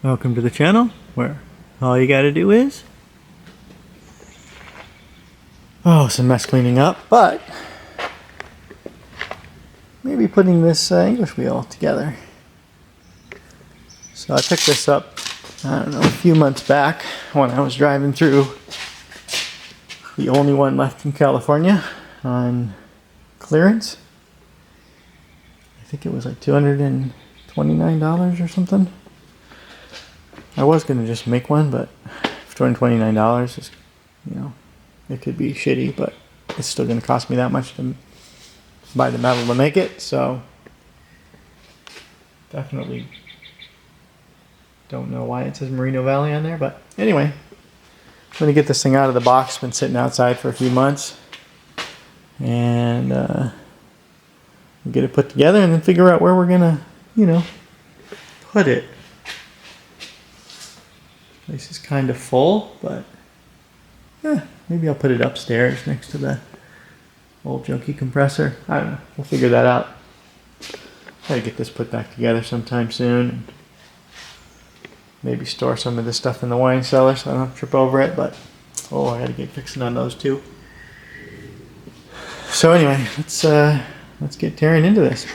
Welcome to the channel where all you gotta do is some mess cleaning up, but maybe putting this English wheel together. So I picked this up, I don't know, a few months back when I was driving through, the only one left in California, on clearance. I think it was like $229 or something. I was going to just make one, but for $229, is, it could be shitty, but it's still going to cost me that much to buy the metal to make it, so definitely don't know why it says Merino Valley on there, but anyway, I'm going to get this thing out of the box. It's been sitting outside for a few months, and get it put together and then figure out where we're going to, put it. Place is kind of full, but maybe I'll put it upstairs next to the old junky compressor. I don't know. We'll figure that out. Try to get this put back together sometime soon. And maybe store some of this stuff in the wine cellar so I don't have to trip over it. But I gotta get fixing on those too. So anyway, let's get tearing into this.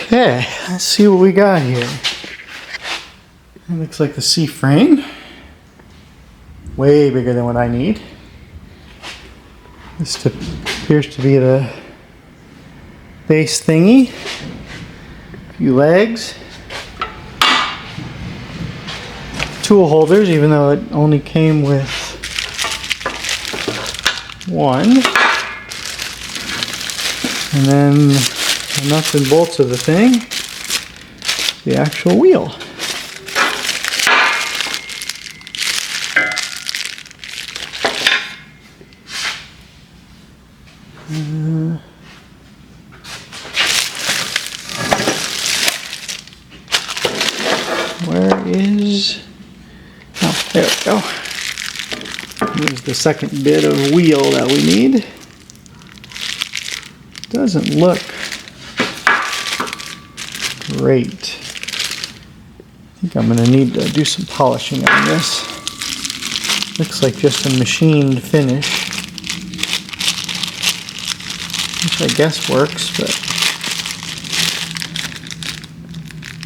Okay, let's see what we got here. It looks like the C-frame. Way bigger than what I need. This appears to be the base thingy. A few legs. Tool holders, even though it only came with one. And then the nuts and bolts of the thing, the actual wheel. Where is... Oh, there we go. Here's the second bit of wheel that we need. Doesn't look great. I think I'm going to need to do some polishing on this. Looks like just a machined finish. Which I guess works, but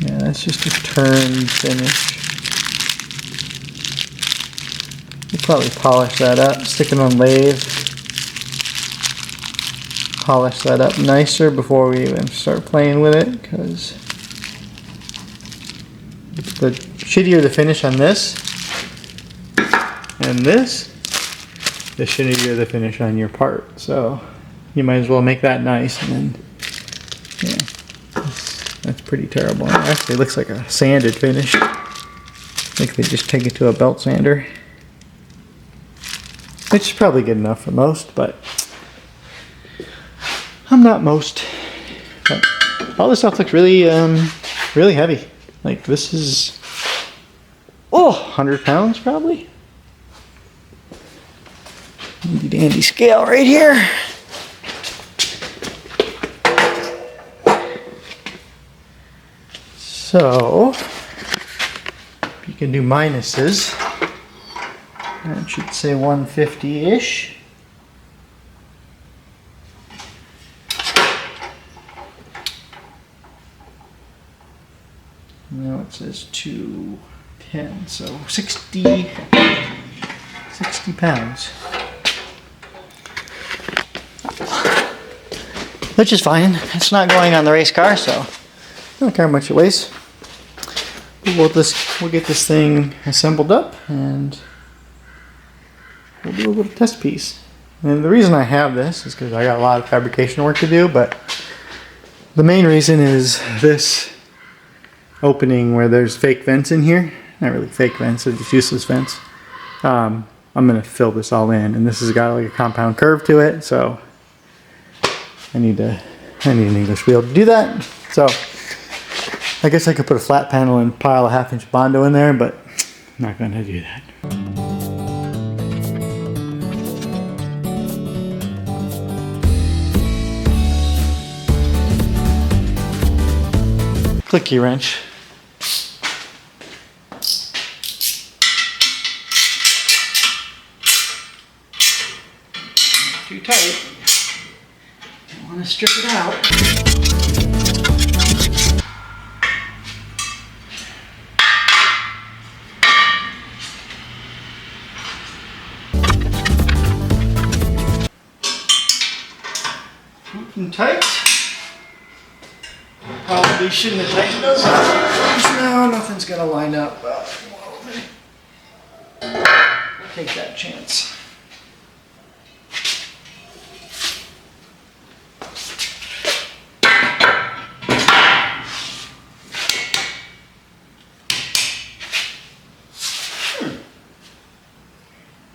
yeah, that's just a turned finish. We'll probably polish that up, stick it on lathe. Polish that up nicer before we even start playing with it, because the shittier the finish on this and this, the shittier the finish on your part. So you might as well make that nice, and then that's pretty terrible. It actually looks like a sanded finish. I think they just take it to a belt sander, which is probably good enough for most, but I'm not most. But all this stuff looks really, really heavy. Like this is, 100 pounds probably. Handy dandy scale right here. So, if you can do minuses, that should say 150-ish. Now it says 210, so 60 pounds. Which is fine. It's not going on the race car, so I don't care how much it weighs. We'll get this thing assembled up and we'll do a little test piece. And the reason I have this is because I got a lot of fabrication work to do, but the main reason is this opening where there's fake vents in here. Not really fake vents, they're just useless vents. I'm going to fill this all in, and this has got like a compound curve to it, so I need an English wheel to do that. So I guess I could put a flat panel and pile a 1/2-inch Bondo in there, but I'm not going to do that. clicky wrench. Too tight. I want to strip it out. Tight. Probably shouldn't have tightened those. No, nothing's gonna line up. Take that chance.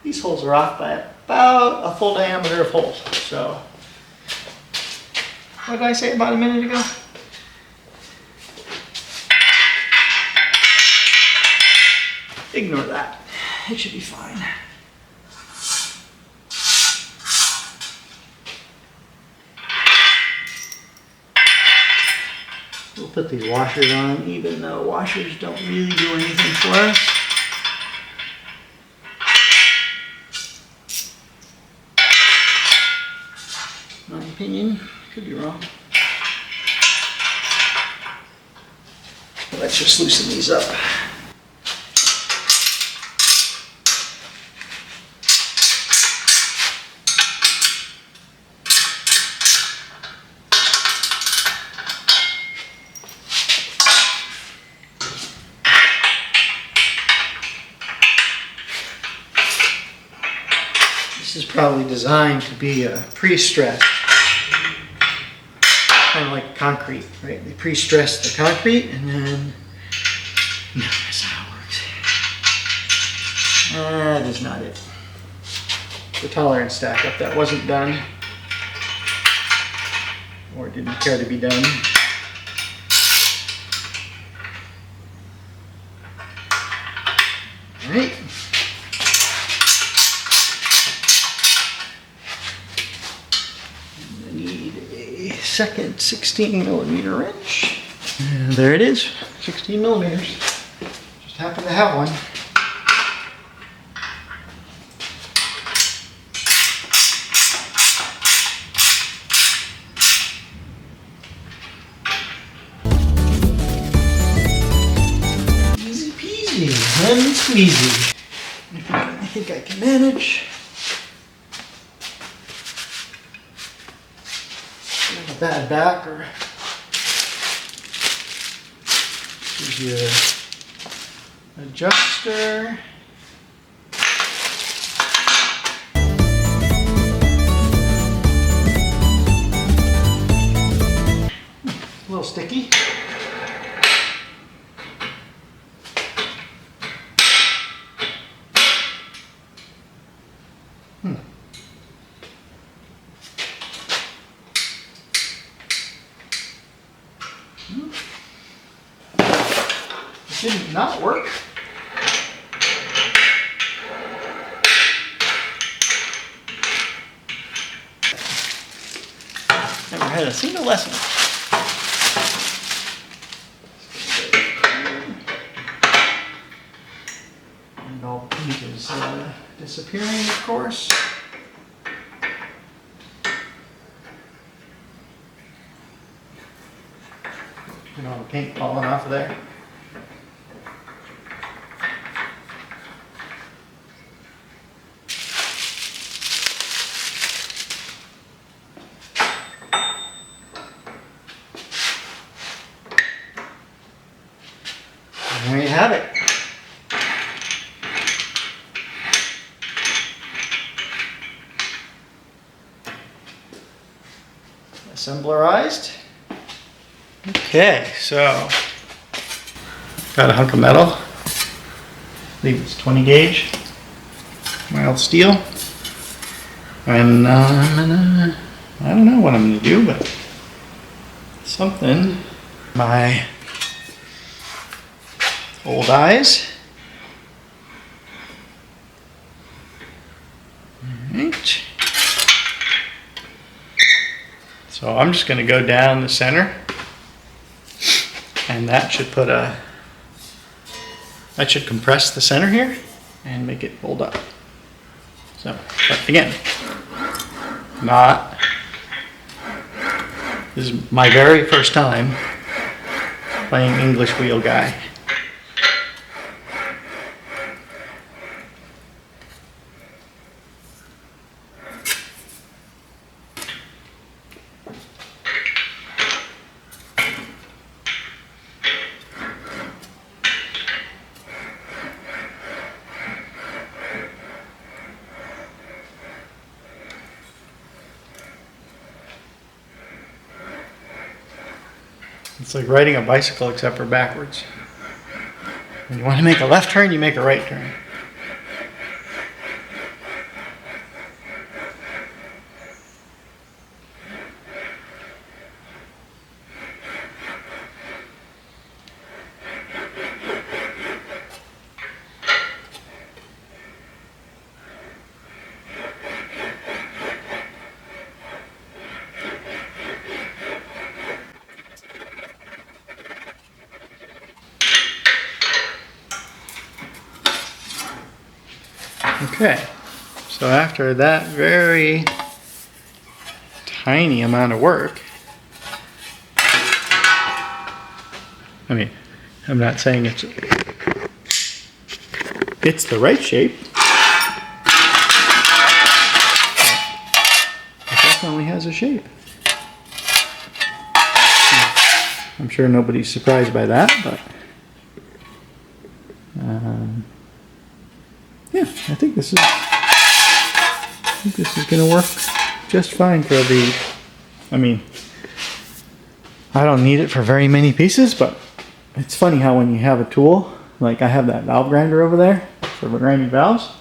These holes are off by about a full diameter of hole. So. What did I say about a minute ago? Ignore that. It should be fine. We'll put these washers on, even though washers don't really do anything for us. In my opinion. Could be wrong. Let's just loosen these up. This is probably designed to be a pre-stressed. Kind of like concrete, right? They pre-stress the concrete and then, no, that's not how it works. That is not it. The tolerance stack up that wasn't done or didn't care to be done. All right. Second 16mm wrench. And there it is, 16mm. Just happen to have one. Easy peasy, lemon squeezy. I think I can manage. A bad back or gives you an adjuster. A little sticky. It didn't not work. Never had a single lesson. And all the paint is disappearing, of course. And all the paint falling off of there. And there you have it. Assemblerized. Okay, so got a hunk of metal. I believe it's 20 gauge, mild steel. And I don't know what I'm gonna do, but something. My old eyes. Alright. So I'm just going to go down the center and And that should that should compress the center here and make it fold up. So, but again, this is my very first time playing English wheel guy. It's like riding a bicycle except for backwards. When you want to make a left turn, you make a right turn. Okay, so after that very tiny amount of work, I mean, I'm not saying it's the right shape. It definitely has a shape. I'm sure nobody's surprised by that, but yeah, I think this is going to work just fine for the, I mean, I don't need it for very many pieces, but it's funny how when you have a tool, like I have that valve grinder over there for grinding valves,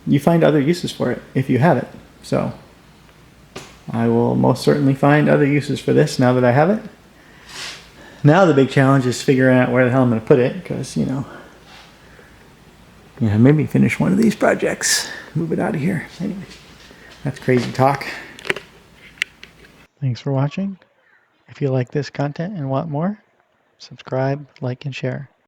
you find other uses for it if you have it. So I will most certainly find other uses for this now that I have it. Now the big challenge is figuring out where the hell I'm going to put it, because, you know, maybe finish one of these projects, move it out of here. Anyway, that's crazy talk. Thanks for watching. If you like this content and want more, subscribe, like, and share.